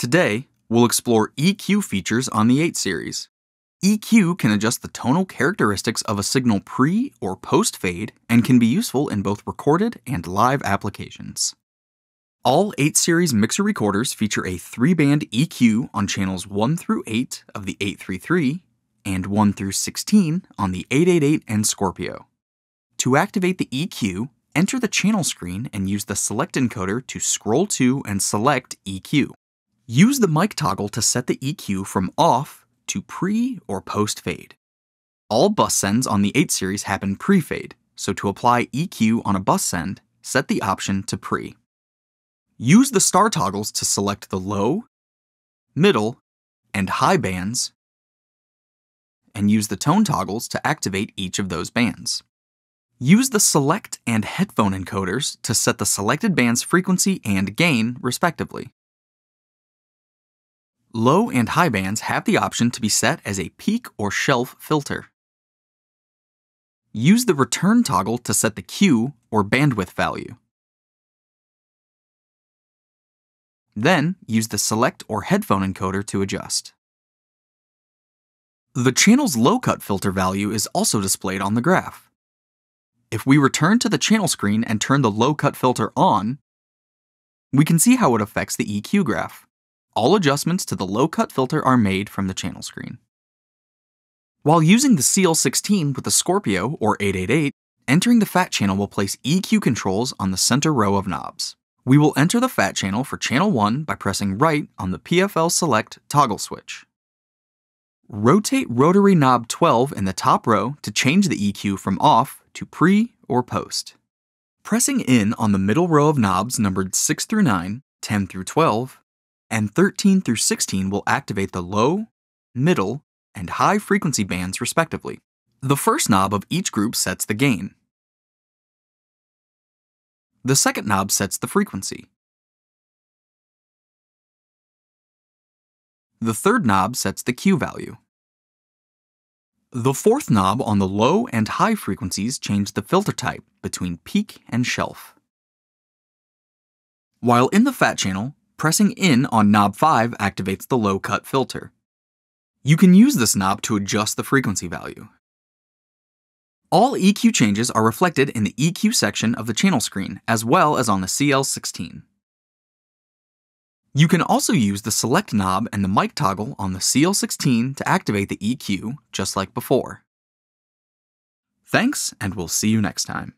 Today, we'll explore EQ features on the 8 series. EQ can adjust the tonal characteristics of a signal pre- or post-fade and can be useful in both recorded and live applications. All 8 series mixer recorders feature a 3-band EQ on channels 1 through 8 of the 833 and 1 through 16 on the 888 and Scorpio. To activate the EQ, enter the channel screen and use the select encoder to scroll to and select EQ. Use the mic toggle to set the EQ from off to pre- or post-fade. All bus sends on the 8 series happen pre-fade, so to apply EQ on a bus send, set the option to pre. Use the star toggles to select the low, middle, and high bands, and use the tone toggles to activate each of those bands. Use the select and headphone encoders to set the selected band's frequency and gain, respectively. Low and high bands have the option to be set as a peak or shelf filter. Use the return toggle to set the Q or bandwidth value. Then, use the select or headphone encoder to adjust. The channel's low-cut filter value is also displayed on the graph. If we return to the channel screen and turn the low-cut filter on, we can see how it affects the EQ graph. All adjustments to the low-cut filter are made from the channel screen. While using the CL16 with the Scorpio or 888, entering the FAT channel will place EQ controls on the center row of knobs. We will enter the FAT channel for channel 1 by pressing right on the PFL Select toggle switch. Rotate rotary knob 12 in the top row to change the EQ from off to pre or post. Pressing in on the middle row of knobs numbered 6 through 9, 10 through 12, and 13 through 16 will activate the low, middle, and high frequency bands respectively. The first knob of each group sets the gain. The second knob sets the frequency. The third knob sets the Q value. The fourth knob on the low and high frequencies change the filter type between peak and shelf. While in the FAT channel, pressing in on knob 5 activates the low-cut filter. You can use this knob to adjust the frequency value. All EQ changes are reflected in the EQ section of the channel screen, as well as on the CL16. You can also use the select knob and the mic toggle on the CL16 to activate the EQ, just like before. Thanks, and we'll see you next time.